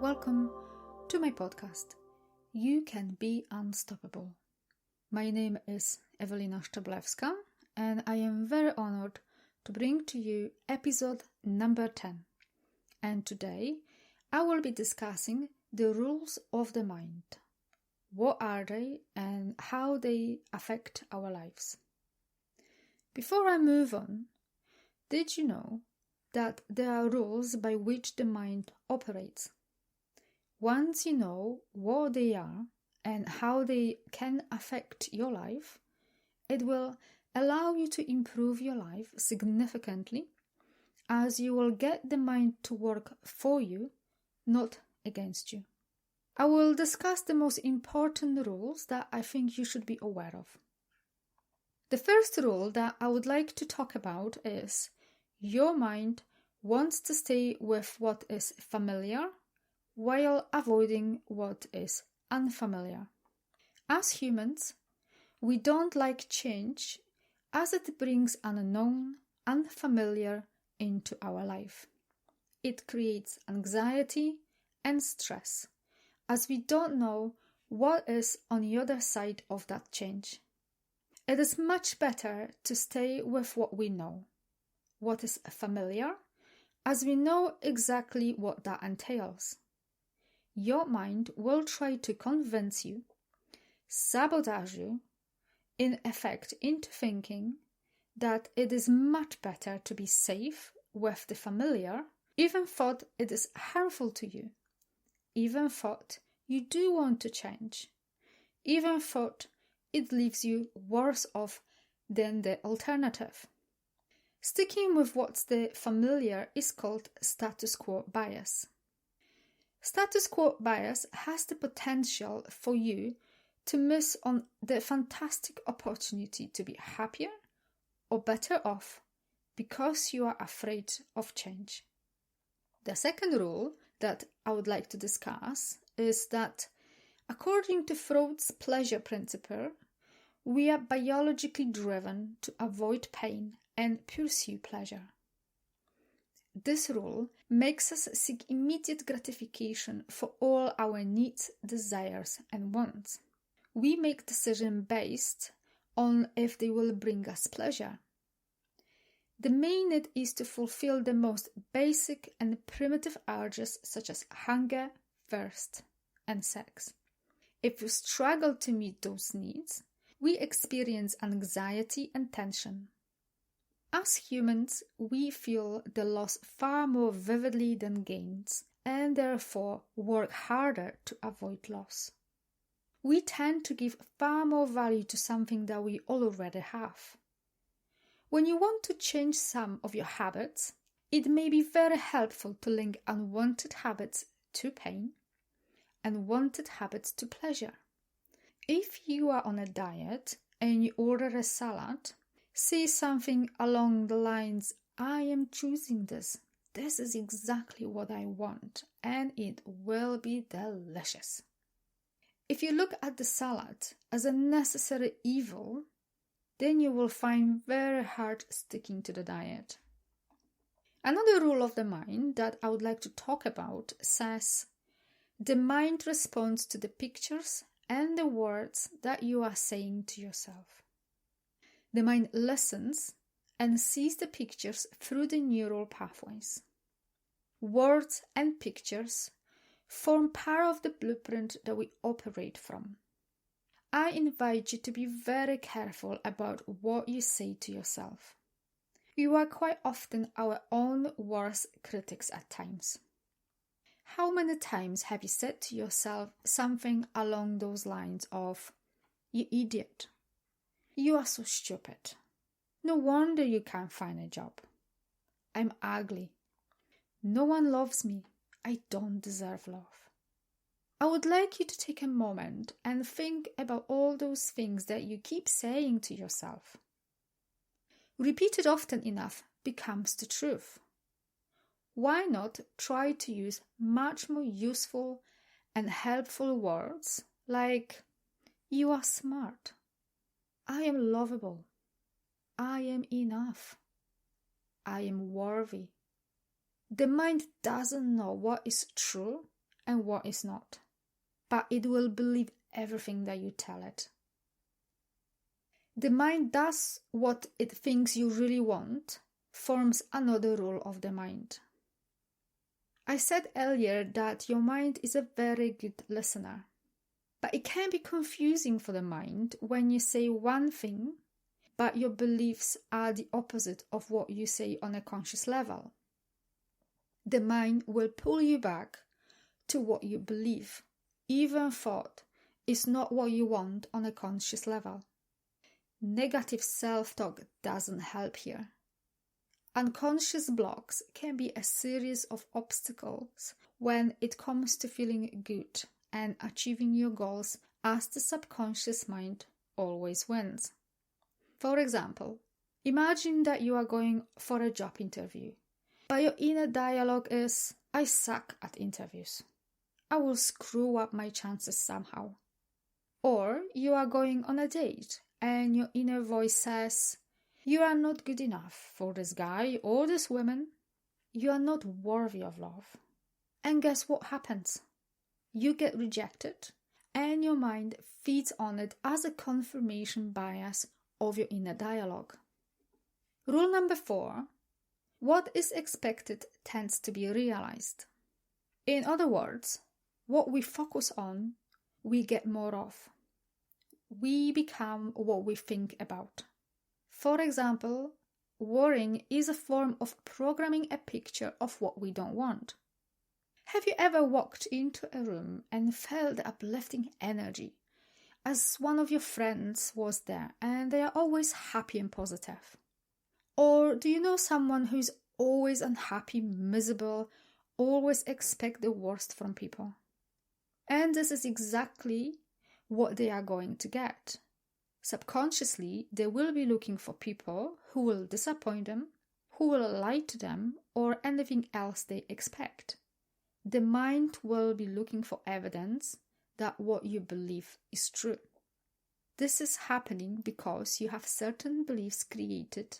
Welcome to my podcast, You Can Be Unstoppable. My name is Ewelina Szczeblewska and I am very honored to bring to you episode number 10. And today I will be discussing the rules of the mind. What are they and how they affect our lives? Before I move on, did you know that there are rules by which the mind operates? Once you know what they are and how they can affect your life, it will allow you to improve your life significantly, as you will get the mind to work for you, not against you. I will discuss the most important rules that I think you should be aware of. The first rule that I would like to talk about is your mind wants to stay with what is familiar while avoiding what is unfamiliar. As humans, we don't like change as it brings unknown, unfamiliar into our life. It creates anxiety and stress as we don't know what is on the other side of that change. It is much better to stay with what we know, what is familiar, as we know exactly what that entails. Your mind will try to convince you, sabotage you, in effect into thinking that it is much better to be safe with the familiar, even thought it is harmful to you, even thought you do want to change, even thought it leaves you worse off than the alternative. Sticking with what's the familiar is called status quo bias. Status quo bias has the potential for you to miss on the fantastic opportunity to be happier or better off because you are afraid of change. The second rule that I would like to discuss is that according to Freud's pleasure principle, we are biologically driven to avoid pain and pursue pleasure. This rule makes us seek immediate gratification for all our needs, desires, and wants. We make decisions based on if they will bring us pleasure. The main need is to fulfill the most basic and primitive urges such as hunger, thirst, and sex. If we struggle to meet those needs, we experience anxiety and tension. As humans, we feel the loss far more vividly than gains, and therefore work harder to avoid loss. We tend to give far more value to something that we already have. When you want to change some of your habits, it may be very helpful to link unwanted habits to pain and wanted habits to pleasure. If you are on a diet and you order a salad, say something along the lines, I am choosing this. This is exactly what I want, and it will be delicious. If you look at the salad as a necessary evil, then you will find very hard sticking to the diet. Another rule of the mind that I would like to talk about says, the mind responds to the pictures and the words that you are saying to yourself. The mind listens and sees the pictures through the neural pathways. Words and pictures form part of the blueprint that we operate from. I invite you to be very careful about what you say to yourself. You are quite often our own worst critics at times. How many times have you said to yourself something along those lines of, you idiot, you are so stupid, no wonder you can't find a job, I'm ugly, no one loves me, I don't deserve love. I would like you to take a moment and think about all those things that you keep saying to yourself. Repeated often enough becomes the truth. Why not try to use much more useful and helpful words like, you are smart, I am lovable, I am enough, I am worthy. The mind doesn't know what is true and what is not, but it will believe everything that you tell it. The mind does what it thinks you really want, forms another rule of the mind. I said earlier that your mind is a very good listener, but it can be confusing for the mind when you say one thing, but your beliefs are the opposite of what you say on a conscious level. The mind will pull you back to what you believe, even thought is not what you want on a conscious level. Negative self-talk doesn't help here. Unconscious blocks can be a series of obstacles when it comes to feeling good and achieving your goals, as the subconscious mind always wins. For example, imagine that you are going for a job interview, but your inner dialogue is, I suck at interviews. I will screw up my chances somehow. Or you are going on a date and your inner voice says, you are not good enough for this guy or this woman. You are not worthy of love. And guess what happens? You get rejected and your mind feeds on it as a confirmation bias of your inner dialogue. Rule number 4. What is expected tends to be realized. In other words, what we focus on, we get more of. We become what we think about. For example, worrying is a form of programming a picture of what we don't want. Have you ever walked into a room and felt the uplifting energy as one of your friends was there and they are always happy and positive? Or do you know someone who's always unhappy, miserable, always expect the worst from people? And this is exactly what they are going to get. Subconsciously, they will be looking for people who will disappoint them, who will lie to them, or anything else they expect. The mind will be looking for evidence that what you believe is true. This is happening because you have certain beliefs created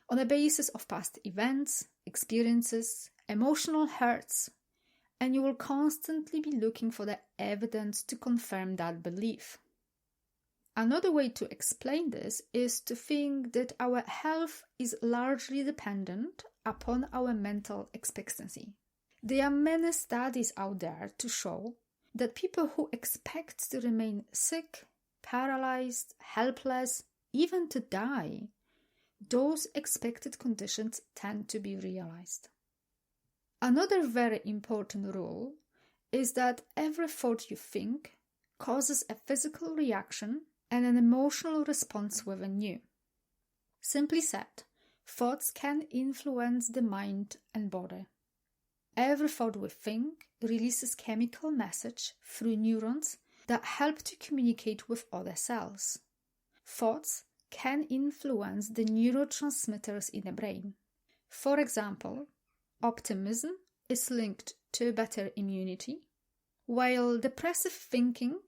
on the basis of past events, experiences, emotional hurts, and you will constantly be looking for the evidence to confirm that belief. Another way to explain this is to think that our health is largely dependent upon our mental expectancy. There are many studies out there to show that people who expect to remain sick, paralyzed, helpless, even to die, those expected conditions tend to be realized. Another very important rule is that every thought you think causes a physical reaction and an emotional response within you. Simply said, thoughts can influence the mind and body. Every thought we think releases chemical message through neurons that help to communicate with other cells. Thoughts can influence the neurotransmitters in the brain. For example, optimism is linked to better immunity, while depressive thinking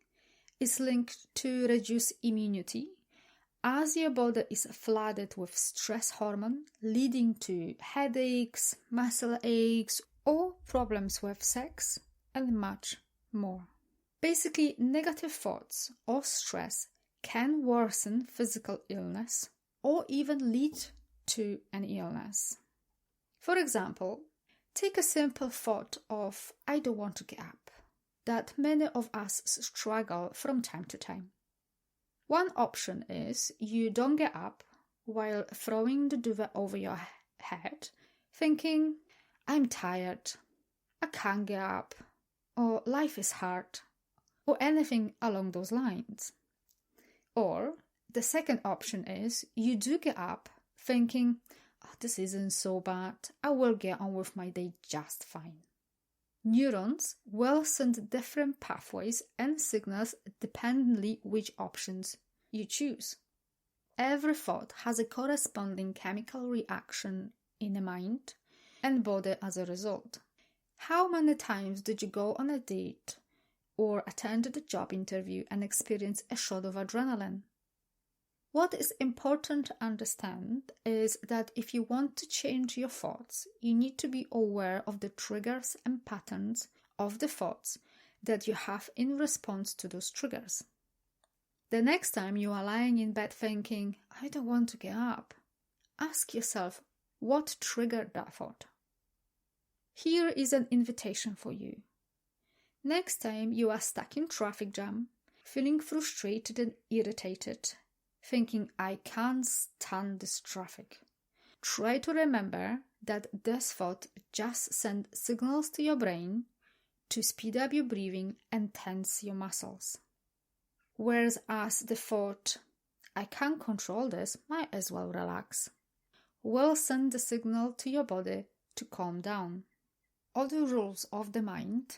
is linked to reduced immunity, as your body is flooded with stress hormone, leading to headaches, muscle aches, or problems with sex, and much more. Basically, negative thoughts or stress can worsen physical illness or even lead to an illness. For example, take a simple thought of I don't want to get up that many of us struggle from time to time. One option is you don't get up while throwing the duvet over your head, thinking, I'm tired, I can't get up, or life is hard, or anything along those lines. Or the second option is you do get up thinking, this isn't so bad, I will get on with my day just fine. Neurons will send different pathways and signals dependently which options you choose. Every thought has a corresponding chemical reaction in the mind and body as a result. How many times did you go on a date or attend the job interview and experience a shot of adrenaline? What is important to understand is that if you want to change your thoughts, you need to be aware of the triggers and patterns of the thoughts that you have in response to those triggers. The next time you are lying in bed thinking, I don't want to get up, ask yourself, what triggered that thought? Here is an invitation for you. Next time you are stuck in traffic jam, feeling frustrated and irritated, thinking, I can't stand this traffic, try to remember that this thought just sent signals to your brain to speed up your breathing and tense your muscles. Whereas the thought, I can't control this, might as well relax, will send the signal to your body to calm down. Other rules of the mind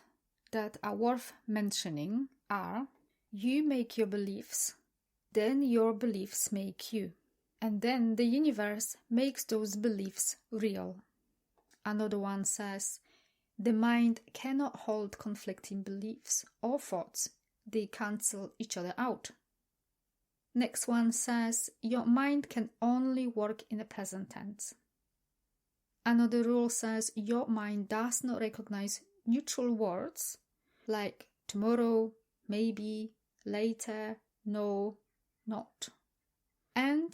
that are worth mentioning are, you make your beliefs, then your beliefs make you, and then the universe makes those beliefs real. Another one says, the mind cannot hold conflicting beliefs or thoughts. They cancel each other out. Next one says, your mind can only work in the present tense. Another rule says, your mind does not recognize neutral words like tomorrow, maybe, later, no, not. And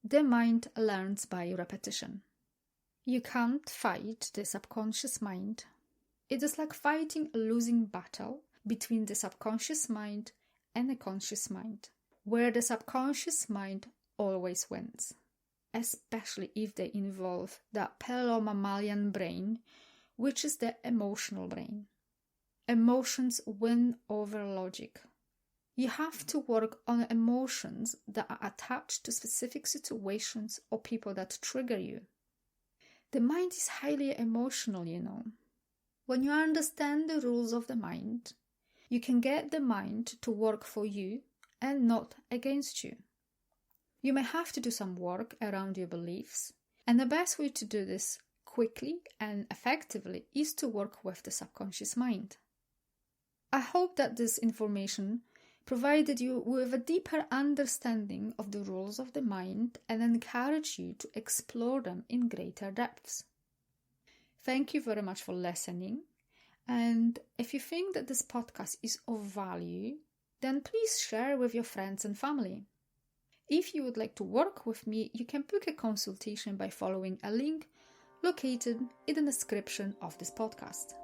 the mind learns by repetition. You can't fight the subconscious mind. It is like fighting a losing battle between the subconscious mind and the conscious mind, where the subconscious mind always wins, especially if they involve the paleomammalian brain, which is the emotional brain. Emotions win over logic. You have to work on emotions that are attached to specific situations or people that trigger you. The mind is highly emotional, you know. When you understand the rules of the mind, you can get the mind to work for you and not against you. You may have to do some work around your beliefs, and the best way to do this quickly and effectively is to work with the subconscious mind. I hope that this information provided you with a deeper understanding of the rules of the mind and encouraged you to explore them in greater depths. Thank you very much for listening, and if you think that this podcast is of value, then please share with your friends and family. If you would like to work with me, you can book a consultation by following a link located in the description of this podcast.